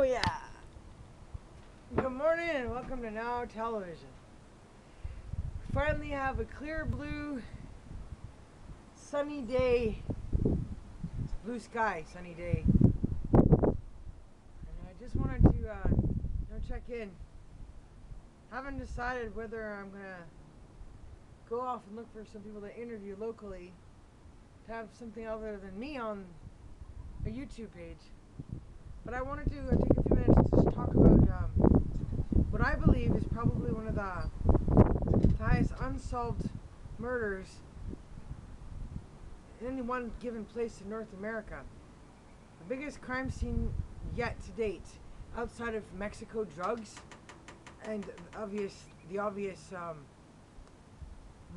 Oh yeah. Good morning and welcome to Now Television. We finally have a clear blue sunny day. Blue sky, sunny day. And I just wanted to check in. Haven't decided whether I'm gonna go off and look for some people to interview locally to have something other than me on a YouTube page. But I wanted to take a few minutes to just talk about what I believe is probably one of the highest unsolved murders in any one given place in North America. The biggest crime scene yet to date, outside of Mexico drugs and the obvious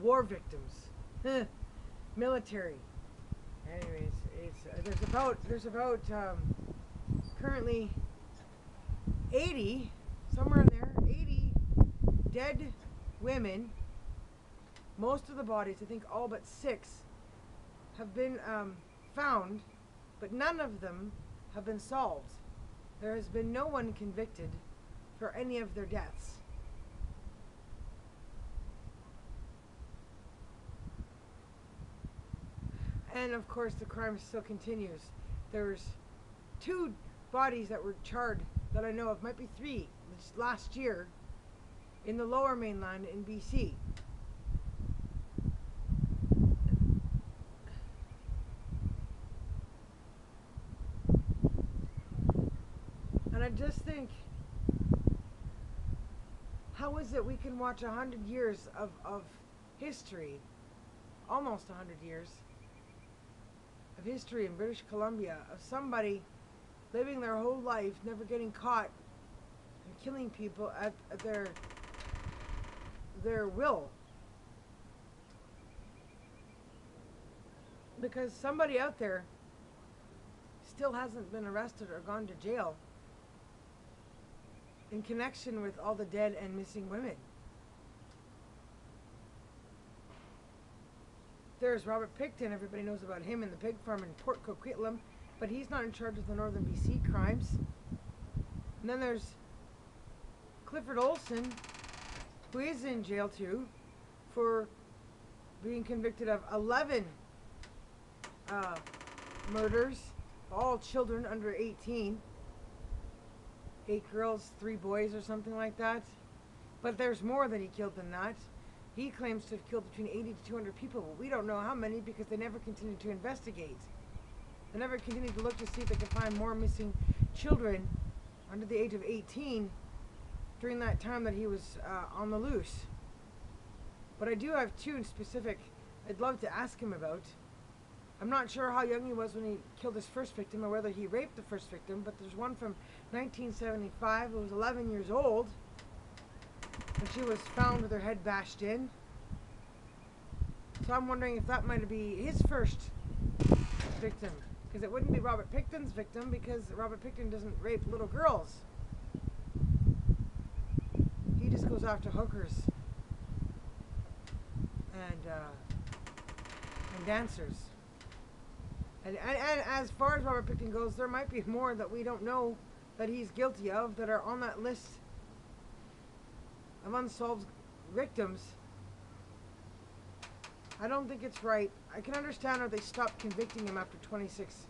war victims, military. Anyways, there's about currently 80, somewhere in there, 80 dead women. Most of the bodies, I think all but 6, have been found, but none of them have been solved. There has been no one convicted for any of their deaths. And of course the crime still continues. There's 2 bodies that were charred that I know of, might be 3, this last year in the Lower Mainland in BC. And I just think, how is it we can watch 100 years of history, almost 100 years of history in British Columbia, of somebody living their whole life, never getting caught, and killing people at their will. Because somebody out there still hasn't been arrested or gone to jail in connection with all the dead and missing women. There's Robert Pickton, everybody knows about him in the pig farm in Port Coquitlam, but he's not in charge of the Northern BC crimes. And then there's Clifford Olson, who is in jail too, for being convicted of 11 murders, all children under 18. 8 girls, 3 boys or something like that. But there's more that he killed than that. He claims to have killed between 80 to 200 people, but we don't know how many because they never continued to investigate. They never continued to look to see if they could find more missing children under the age of 18 during that time that he was on the loose. But I do have 2 in specific I'd love to ask him about. I'm not sure how young he was when he killed his first victim or whether he raped the first victim, but there's one from 1975 who was 11 years old and she was found with her head bashed in. So I'm wondering if that might be his first victim, because it wouldn't be Robert Pickton's victim, because Robert Pickton doesn't rape little girls. He just goes after hookers and dancers. And as far as Robert Pickton goes, there might be more that we don't know that he's guilty of that are on that list of unsolved victims. I don't think it's right. I can understand how they stopped convicting him after 26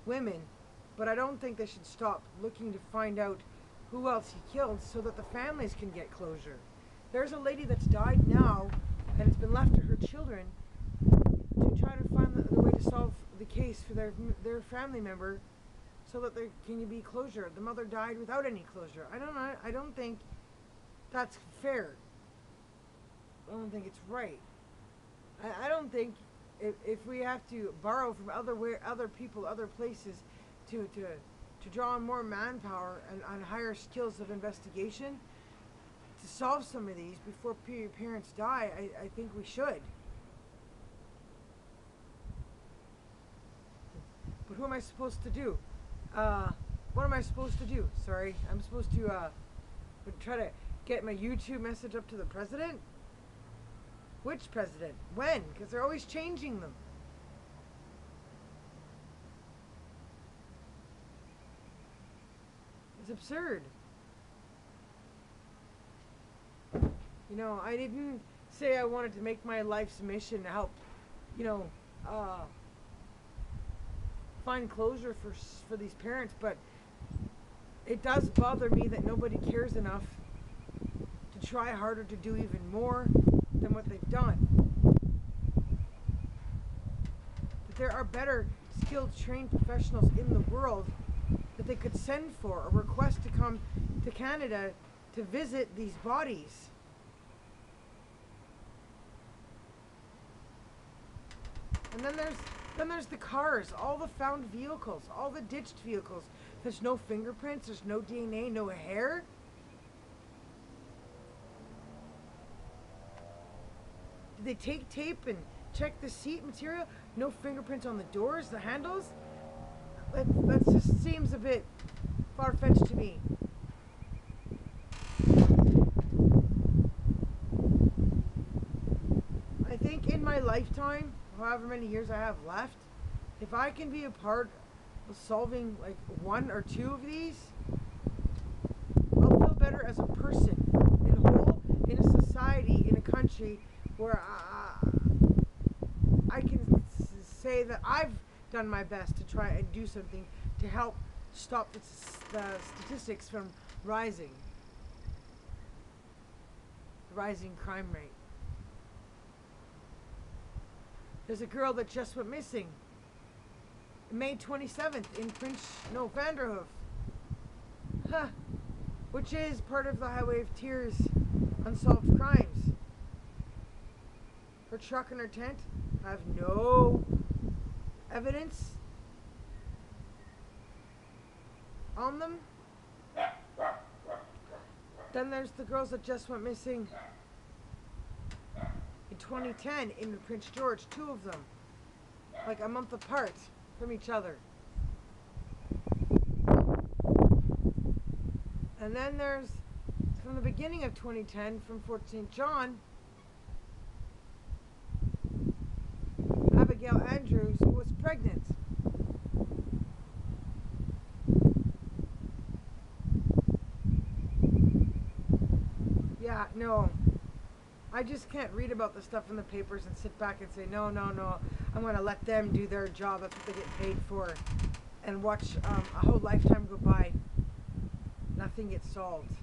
women, but I don't think they should stop looking to find out who else he killed so that the families can get closure. There's a lady that's died now, and it's been left to her children to try to find the way to solve the case for their family member so that there can be closure. The mother died without any closure. I don't think that's fair. I don't think it's right. I don't think if we have to borrow from other people, other places to draw on more manpower and on higher skills of investigation to solve some of these before parents die, I think we should. But who am I supposed to do? What am I supposed to do? Sorry, I'm supposed to try to get my YouTube message up to the president? Which president? When? Because they're always changing them. Is absurd. You know, I didn't say I wanted to make my life's mission to help, you know, find closure for these parents, but it does bother me that nobody cares enough to try harder to do even more than what they've done. That there are better skilled, trained professionals in the world that they could send for or request to come to Canada to visit these bodies. And then there's the cars, all the found vehicles, all the ditched vehicles. There's no fingerprints, there's no DNA, no hair. Did they take tape and check the seat material? No fingerprints on the doors, the handles? That just seems a bit far-fetched to me. I think in my lifetime, however many years I have left, if I can be a part of solving like one or two of these, I'll feel better as a person in whole, in a society, in a country where I can say that I've done my best to try and do something to help stop the statistics from rising, the rising crime rate. There's a girl that just went missing. May 27th in Vanderhoof. Huh. Which is part of the Highway of Tears unsolved crimes. Her truck and her tent have no evidence on them. Then there's the girls that just went missing in 2010 in Prince George, two of them, like a month apart from each other. And then there's, from the beginning of 2010, from Fort St. John, Abigail Andrews, who was pregnant. Yeah, no. I just can't read about the stuff in the papers and sit back and say, no, I'm going to let them do their job. That's what they get paid for. And watch a whole lifetime go by. Nothing gets solved.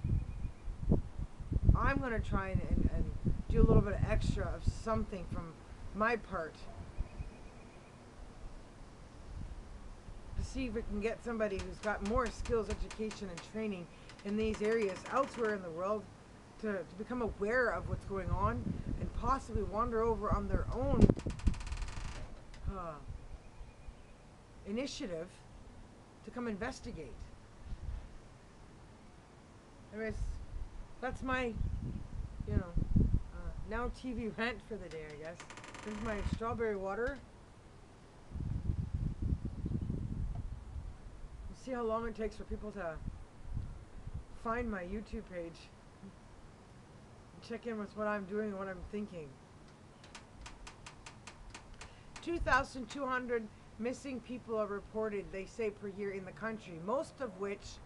I'm going to try and do a little bit of extra of something from my part to see if we can get somebody who's got more skills, education, and training in these areas elsewhere in the world to become aware of what's going on and possibly wander over on their own initiative to come investigate. Anyways, that's my, now TV rant for the day, I guess. Here's my strawberry water. We'll see how long it takes for people to find my YouTube page. Check in with what I'm doing and what I'm thinking. 2,200 missing people are reported, they say, per year in the country, most of which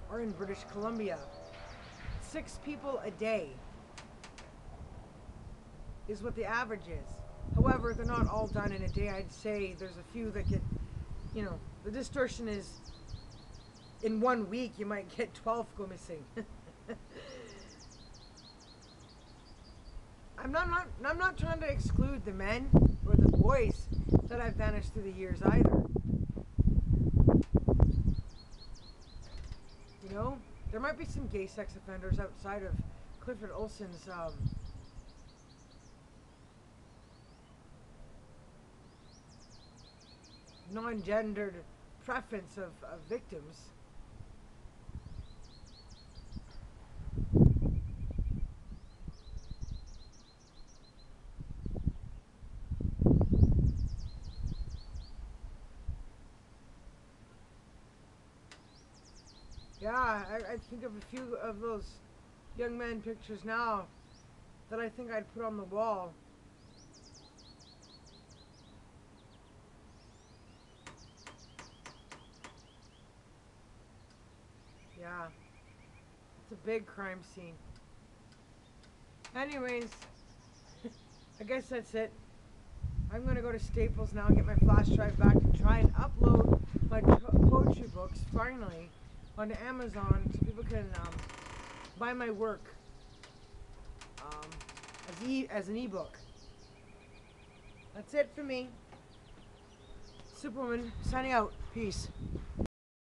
are in British Columbia. 6 people a day is what the average is. However, they're not all done in a day. I'd say there's a few that get, the distortion is in 1 week you might get 12 go missing. I'm not trying to exclude the men or the boys that I've vanished through the years either. There might be some gay sex offenders outside of Clifford Olson's non-gendered preference of victims. Yeah, I think of a few of those young men pictures now that I think I'd put on the wall. Yeah. It's a big crime scene. Anyways, I guess that's it. I'm gonna go to Staples now and get my flash drive back and try and upload my poetry books finally onto Amazon so people can buy my work um, as an ebook. That's it for me. Superwoman signing out. Peace.